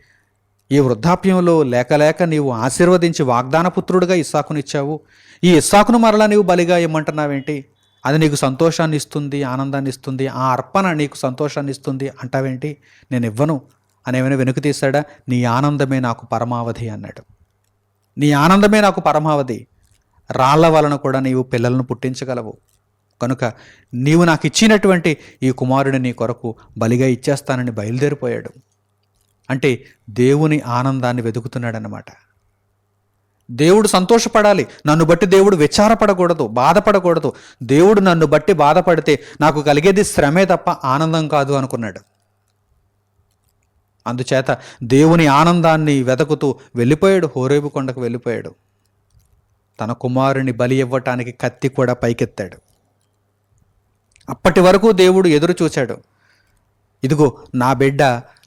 ఈ వృద్ధాప్యంలో లేక నీవు ఆశీర్వదించి వాగ్దానపుత్రుడిగా ఇస్సాకునిచ్చావు, ఈ ఇస్సాకును మరలా నీవు బలిగా ఇమ్మంటున్నావేంటి? అది నీకు సంతోషాన్ని ఇస్తుంది, ఆనందాన్ని ఇస్తుంది, ఆ అర్పణ నీకు సంతోషాన్ని ఇస్తుంది అంటావేంటి? నేను ఇవ్వను అని ఏమైనా వెనుక తీశాడా? నీ ఆనందమే నాకు పరమావధి అన్నాడు. నీ ఆనందమే నాకు పరమావధి. రాళ్ల వలన కూడా నీవు పిల్లలను పుట్టించగలవు, కనుక నీవు నాకు ఇచ్చినటువంటి ఈ కుమారుని నీ కొరకు బలిగా ఇచ్చేస్తానని బయలుదేరిపోయాడు. అంటే దేవుని ఆనందాన్ని వెతుకుతున్నాడన్నమాట. దేవుడు సంతోషపడాలి, నన్ను బట్టి దేవుడు విచారపడకూడదు, బాధపడకూడదు. దేవుడు నన్ను బట్టి బాధపడితే నాకు కలిగేది శ్రమే తప్ప ఆనందం కాదు అనుకున్నాడు. అందుచేత దేవుని ఆనందాన్ని వెతుకుతూ వెళ్ళిపోయాడు, హోరేబు కొండకు వెళ్ళిపోయాడు. తన కుమారుని బలి ఇవ్వటానికి కత్తి కూడా పైకెత్తాడు. అప్పటి వరకు దేవుడు ఎదురు చూశాడు. ఇదిగో నా బిడ్డ,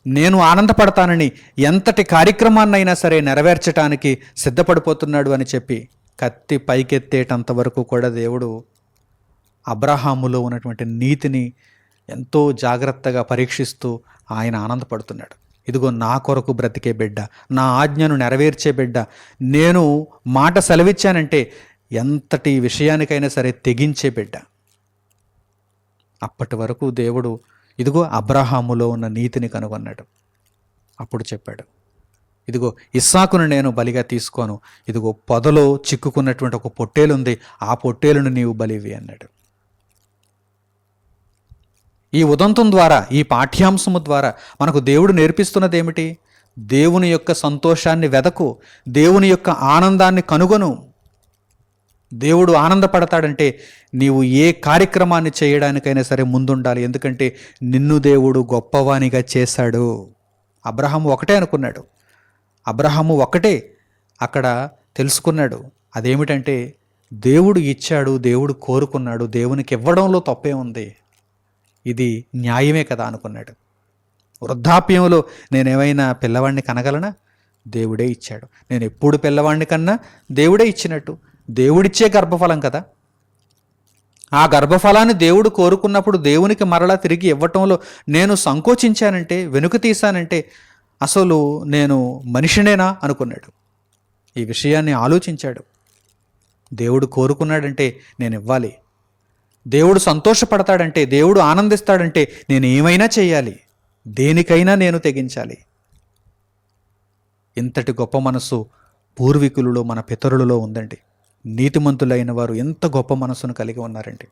నేను ఆనందపడతానని ఎంతటి కార్యక్రమాన్నైనా సరే నెరవేర్చడానికి సిద్ధపడిపోతున్నాడు అని చెప్పి కత్తి పైకెత్తేటంత వరకు కూడా దేవుడు అబ్రహాములో ఉన్నటువంటి నీతిని ఎంతో జాగ్రత్తగా పరీక్షిస్తూ ఆయన ఆనందపడుతున్నాడు. ఇదిగో నా కొరకు బ్రతికే బిడ్డ, నా ఆజ్ఞను నెరవేర్చే బిడ్డ, నేను మాట సెలవిచ్చానంటే ఎంతటి విషయానికైనా సరే తెగించే బిడ్డ. అప్పటి వరకు దేవుడు ఇదిగో అబ్రహాములో ఉన్న నీతిని కనుగొన్నాడు. అప్పుడు చెప్పాడు, ఇదిగో ఇస్సాకును నేను బలిగా తీసుకోను, ఇదిగో పొదలో చిక్కుకున్నటువంటి ఒక పొట్టేలుంది, ఆ పొట్టేలును నీవు బలివి అన్నాడు. ఈ ఉదంతం ద్వారా, ఈ పాఠ్యాంశము ద్వారా మనకు దేవుడు నేర్పిస్తున్నది ఏమిటి? దేవుని యొక్క సంతోషాన్ని వెదకు, దేవుని యొక్క ఆనందాన్ని కనుగొను. దేవుడు ఆనందపడతాడంటే నీవు ఏ కార్యక్రమాన్ని చేయడానికైనా సరే ముందుండాలి. ఎందుకంటే నిన్ను దేవుడు గొప్పవానిగా చేశాడు. అబ్రహాము ఒకటే అనుకున్నాడు, అబ్రహాము ఒకటే అక్కడ తెలుసుకున్నాడు. అదేమిటంటే దేవుడు ఇచ్చాడు, దేవుడు కోరుకున్నాడు, దేవునికి ఇవ్వడంలో తప్పే ఉంది, ఇది న్యాయమే కదా అనుకున్నాడు. వృద్ధాప్యంలో నేనేమైనా పిల్లవాడిని కనగలనా? దేవుడే ఇచ్చాడు. నేను ఎప్పుడు పిల్లవాడిని కన్నా దేవుడే ఇచ్చినట్టు, దేవుడిచ్చే గర్భఫలం కదా. ఆ గర్భఫలాన్ని దేవుడు కోరుకున్నప్పుడు దేవునికి మరలా తిరిగి ఇవ్వటంలో నేను సంకోచించానంటే, వెనుక తీశానంటే అసలు నేను మనిషినేనా అనుకున్నాడు. ఈ విషయాన్ని ఆలోచించాడు. దేవుడు కోరుకున్నాడంటే నేను ఇవ్వాలి, దేవుడు సంతోషపడతాడంటే, దేవుడు ఆనందిస్తాడంటే నేను ఏమైనా చేయాలి, దేనికైనా నేను తెగించాలి. ఇంతటి గొప్ప మనస్సు పూర్వీకులలో, మన పితరులలో ఉందండి. నీతిమంతులైన వారు ఎంత గొప్ప మనస్సును కలిగి ఉన్నారండి.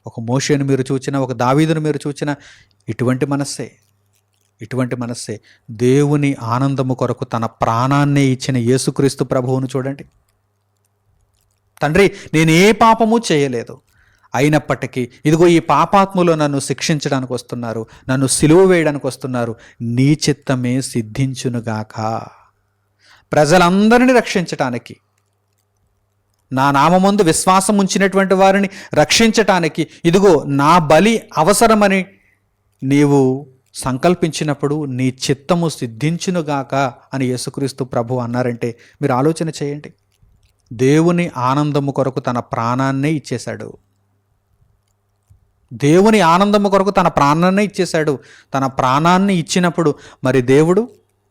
ఒక మోషేను మీరు చూచినా, ఒక దావీదును మీరు చూచినా ఇటువంటి మనస్సే. దేవుని ఆనందము కొరకు తన ప్రాణాన్నే ఇచ్చిన యేసుక్రీస్తు ప్రభువును చూడండి. తండ్రి, నేను ఏ పాపము చేయలేదు, అయినప్పటికీ ఇదిగో ఈ పాపాత్ములు నన్ను శిక్షించడానికి వస్తున్నారు, నన్ను సిలువ వేయడానికి వస్తున్నారు, నీ చిత్తమే సిద్ధించునుగాక. ప్రజలందరినీ రక్షించటానికి, నా నామమందు విశ్వాసం ఉంచినటువంటి వారిని రక్షించటానికి ఇదిగో నా బలి అవసరమని నీవు సంకల్పించినప్పుడు నీ చిత్తము సిద్ధించునుగాక అని యేసుక్రీస్తు ప్రభు అన్నారంటే మీరు ఆలోచన చేయండి. దేవుని ఆనందము కొరకు తన ప్రాణాన్నే ఇచ్చేశాడు. దేవుని ఆనందము కొరకు తన ప్రాణాన్నే ఇచ్చేశాడు. తన ప్రాణాన్ని ఇచ్చినప్పుడు మరి దేవుడు,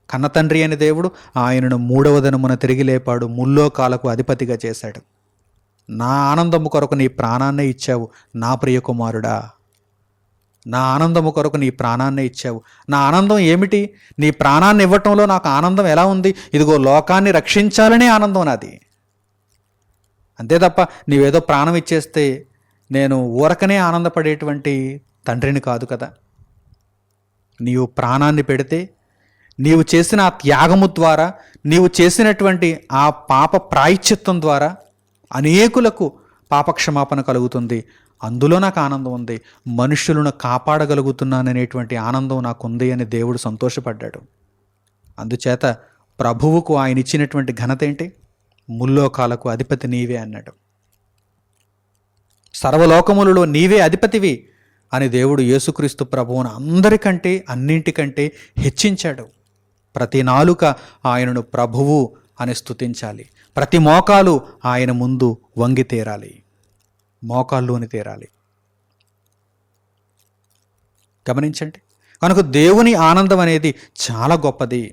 కన్నతండ్రి అని దేవుడు ఆయనను మూడవ దినమున తిరిగి లేపాడు, ముల్లోకాలకు అధిపతిగా చేశాడు. నా ఆనందము కొరకు నీ ప్రాణాన్నే ఇచ్చావు నా ప్రియ కుమారుడా, నా ఆనందము కొరకు నీ ప్రాణాన్నే ఇచ్చావు. నా ఆనందం ఏమిటి? నీ ప్రాణాన్ని ఇవ్వటంలో నాకు ఆనందం ఎలా ఉంది? ఇదిగో లోకాన్ని రక్షించాలనే ఆనందం నాది. అంతే తప్ప నీవేదో ప్రాణం ఇచ్చేస్తే నేను ఊరకనే ఆనందపడేటువంటి తండ్రిని కాదు కదా. నీవు ప్రాణాన్ని పెడితే, నీవు చేసిన ఆ త్యాగము ద్వారా, నీవు చేసినటువంటి ఆ పాప ప్రాయశ్చిత్తం ద్వారా అనేకులకు పాపక్షమాపణ కలుగుతుంది. అందులో నాకు ఆనందం ఉంది. మనుషులను కాపాడగలుగుతున్నాననేటువంటి ఆనందం నాకుంది అని దేవుడు సంతోషపడ్డాడు. అందుచేత ప్రభువుకు ఆయన ఇచ్చినటువంటి ఘనత ఏంటి? ముల్లోకాలకు అధిపతి నీవే అన్నాడు. సర్వలోకములలో నీవే అధిపతివి అని దేవుడు యేసుక్రీస్తు ప్రభువును అందరికంటే, అన్నింటికంటే హెచ్చించాడు. ప్రతి నాలుక ఆయనను ప్రభువు అని స్తుతించాలి. ప్రతి మోకాలు ఆయన ముందు వంగి తీరాలి, మోకాల్లోని తీరాలి. గమనించండి. కనుక దేవుని ఆనందం అనేది చాలా గొప్పది.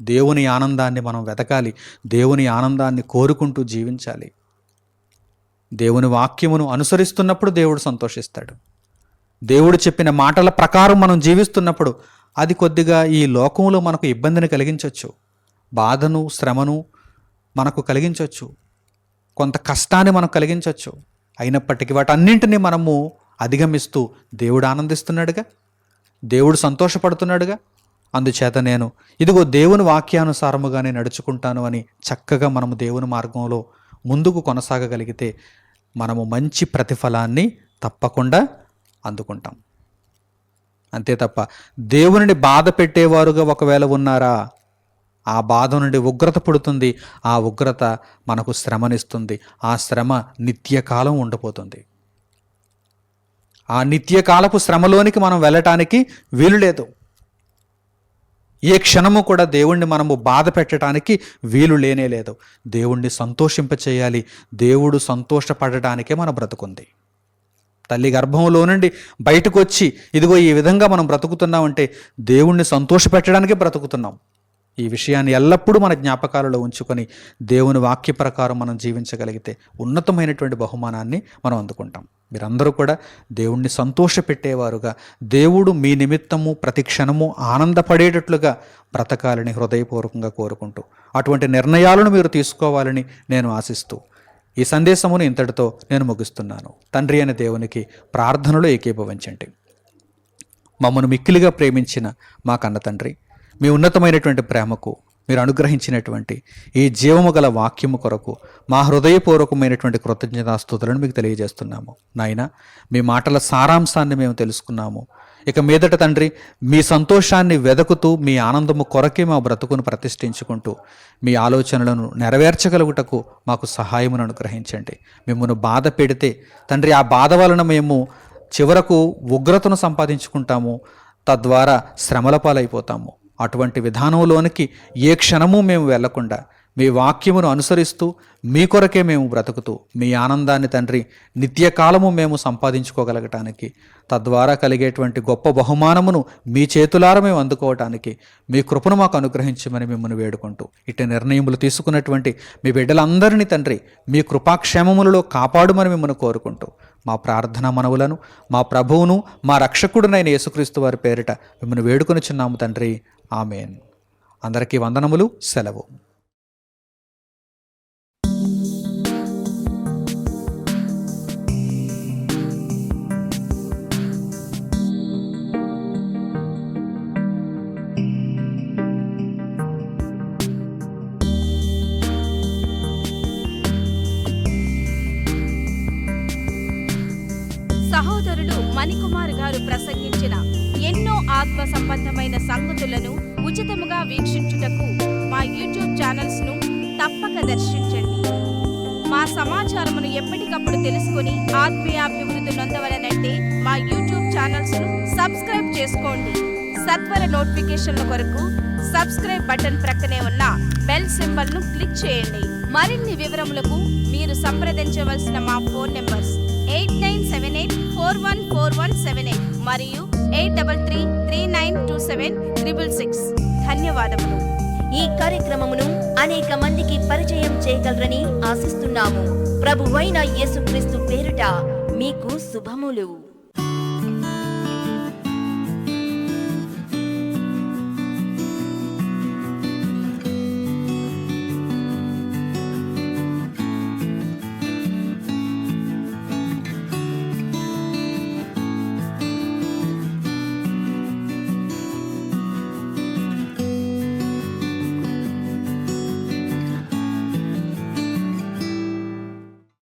దేవుని ఆనందాన్ని మనం వెతకాలి, దేవుని ఆనందాన్ని కోరుకుంటూ జీవించాలి. దేవుని వాక్యమును అనుసరిస్తున్నప్పుడు దేవుడు సంతోషిస్తాడు. దేవుడు చెప్పిన మాటల ప్రకారం మనం జీవిస్తున్నప్పుడు అది కొద్దిగా ఈ లోకంలో మనకు ఇబ్బందిని కలిగించవచ్చు, బాధను, శ్రమను మనకు కలిగించవచ్చు, కొంత కష్టాన్ని మనకు కలిగించవచ్చు. అయినప్పటికీ వాటన్నింటినీ మనము అధిగమిస్తూ దేవుడు ఆనందిస్తున్నాడుగా, దేవుడు సంతోషపడుతున్నాడుగా. అందుచేత నేను ఇదిగో దేవుని వాక్యానుసారముగానే నడుచుకుంటాను అని చక్కగా మనము దేవుని మార్గంలో ముందుకు కొనసాగగలిగితే మనము మంచి ప్రతిఫలాన్ని తప్పకుండా అందుకుంటాం. అంతే తప్ప దేవునిని బాధ పెట్టేవారుగా ఒకవేళ ఉన్నారా, ఆ బాధ నుండి ఉగ్రత పుడుతుంది. ఆ ఉగ్రత మనకు శ్రమనిస్తుంది. ఆ శ్రమ నిత్యకాలం ఉండిపోతుంది. ఆ నిత్యకాలపు శ్రమలోనికి మనం వెళ్ళటానికి వీలు లేదు. ఏ క్షణము కూడా దేవుణ్ణి మనము బాధ పెట్టడానికి వీలు లేనే లేదు. దేవుణ్ణి సంతోషింపచేయాలి. దేవుడు సంతోషపడడానికే మన బ్రతుకుంది. తల్లి గర్భంలో నుండి బయటకు వచ్చి ఇదిగో ఈ విధంగా మనం బ్రతుకుతున్నామంటే దేవుణ్ణి సంతోషపెట్టడానికే బ్రతుకుతున్నాం. ఈ విషయాన్ని ఎల్లప్పుడూ మన జ్ఞాపకాలలో ఉంచుకొని దేవుని వాక్య ప్రకారం మనం జీవించగలిగితే ఉన్నతమైనటువంటి బహుమానాన్ని మనం అందుకుంటాం. మీరందరూ కూడా దేవుణ్ణి సంతోషపెట్టేవారుగా, దేవుడు మీ నిమిత్తము ప్రతి క్షణము ఆనందపడేటట్లుగా బ్రతకాలని హృదయపూర్వకంగా కోరుకుంటూ అటువంటి నిర్ణయాలను మీరు తీసుకోవాలని నేను ఆశిస్తూ ఈ సందేశమును ఇంతటితో నేను ముగిస్తున్నాను. తండ్రి అయిన దేవునికి ప్రార్థనలో ఏకీభవించండి. మమ్మను మిక్కిలిగా ప్రేమించిన మా కన్న తండ్రి, మీ ఉన్నతమైనటువంటి ప్రేమకు మీరు అనుగ్రహించినటువంటి ఈ జీవము గల వాక్యము కొరకు మా హృదయపూర్వకమైనటువంటి కృతజ్ఞతాస్తుతులను మీకు తెలియజేస్తున్నాము. నాయన, మీ మాటల సారాంశాన్ని మేము తెలుసుకున్నాము. ఇక మీదట తండ్రి, మీ సంతోషాన్ని వెదకుతూ మీ ఆనందము కొరకే మా బ్రతుకును ప్రతిష్ఠించుకుంటూ మీ ఆలోచనలను నెరవేర్చగలుగుటకు మాకు సహాయమును అనుగ్రహించండి. మిమ్మల్ని బాధ పెడితే తండ్రి, ఆ బాధ వలన మేము చివరకు ఉగ్రతను సంపాదించుకుంటాము, తద్వారా శ్రమల పాలైపోతాము. అటువంటి విధానంలోనికి ఏ క్షణము మేము వెళ్లకుండా మీ వాక్యమును అనుసరిస్తూ మీ కొరకే మేము బ్రతుకుతూ మీ ఆనందాన్ని తండ్రి నిత్యకాలము మేము సంపాదించుకోగలగటానికి, తద్వారా కలిగేటువంటి గొప్ప బహుమానమును మీ చేతులారా మేము అందుకోవటానికి మీ కృపను మాకు అనుగ్రహించమని మిమ్మల్ని వేడుకుంటూ ఇటు నిర్ణయములు తీసుకున్నటువంటి మీ బిడ్డలందరినీ తండ్రి మీ కృపాక్షేమములలో కాపాడుమని మిమ్మల్ని కోరుకుంటూ మా ప్రార్థన మనవులను మా ప్రభువును మా రక్షకుడునైన యేసుక్రీస్తు వారి పేరిట మిమ్మల్ని వేడుకొనిచున్నాము తండ్రి. ఆమేన్. అందరికీ వందనములు. సెలవు. సహోదరులు మణికుమార్ గారు ప్రసంగించిన ఎన్నో ఆత్మ సంబంధమైన సంగతులను ఉచితముగా వీక్షించుటకు మా యూట్యూబ్ ఛానల్స్ ను తప్పక దర్శించండి. మా సమాచారమును ఎప్పటికప్పుడు తెలుసుకుని ఆత్మీయాభివృద్ధి నొందవలనంటే మా యూట్యూబ్ ఛానల్స్ ను సబ్స్క్రైబ్ చేసుకోండి. సత్వర నోటిఫికేషన్ల కొరకు సబ్స్క్రైబ్ బటన్ ప్రక్కనే ఉన్న బెల్ సింబల్ ను క్లిక్ చేయండి. మరిన్ని వివరములకు మీరు సంప్రదించవలసిన మా ఫోన్ నెంబర్స్ 8978414178 మరియు 8333927666. ధన్యవాదములు. ఈ కార్యక్రమమును అనేక మందికి పరిచయం చేయగలరని ఆశిస్తున్నాము. ప్రభువైన యేసుక్రీస్తు పేరిట మీకు శుభములు.